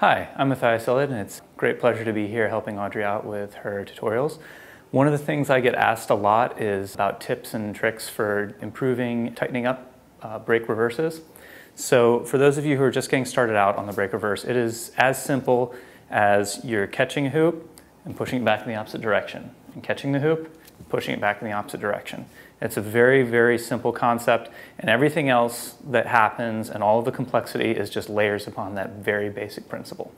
Hi, I'm Matthias Elliott, and it's a great pleasure to be here helping Audrey out with her tutorials. One of the things I get asked a lot is about tips and tricks for improving, tightening up brake reverses. So for those of you who are just getting started out on the brake reverse, it is as simple as you're catching a hoop and pushing it back in the opposite direction, and catching the hoop, pushing it back in the opposite direction. It's a very, very simple concept, and everything else that happens and all of the complexity is just layers upon that very basic principle.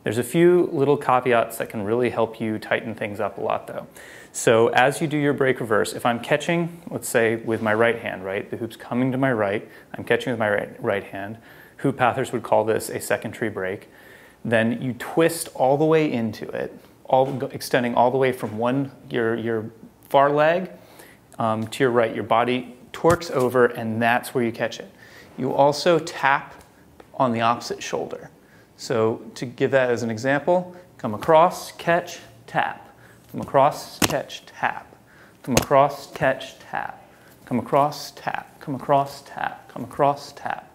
There's a few little caveats that can really help you tighten things up a lot though. So as you do your brake reverse, if I'm catching, let's say with my right hand, right? The hoop's coming to my right, I'm catching with my right hand. Hoop pathers would call this a secondary brake. Then you twist all the way into it, extending all the way from your far leg to your right. Your body torques over, and that's where you catch it. You also tap on the opposite shoulder. So to give that as an example, come across, catch, tap. Come across, catch, tap. Come across, catch, tap. Come across, tap. Come across, tap. Come across, tap.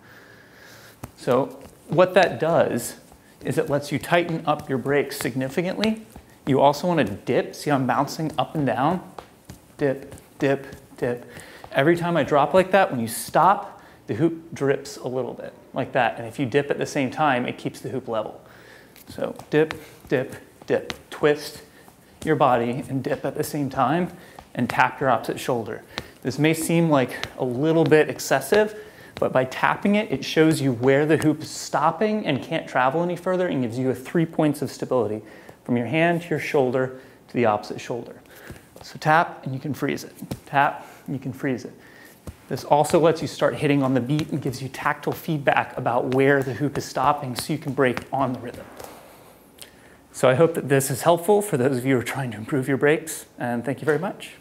So what that does is it lets you tighten up your brakes significantly. You also want to dip. See how I'm bouncing up and down? Dip, dip, dip. Every time I drop like that, when you stop, the hoop drips a little bit, like that. And if you dip at the same time, it keeps the hoop level. So dip, dip, dip. Twist your body and dip at the same time, and tap your opposite shoulder. This may seem like a little bit excessive, but by tapping it, it shows you where the hoop is stopping and can't travel any further, and gives you 3 points of stability from your hand to your shoulder to the opposite shoulder. So tap and you can freeze it. Tap and you can freeze it. This also lets you start hitting on the beat and gives you tactile feedback about where the hoop is stopping so you can brake on the rhythm. So I hope that this is helpful for those of you who are trying to improve your brakes, and thank you very much.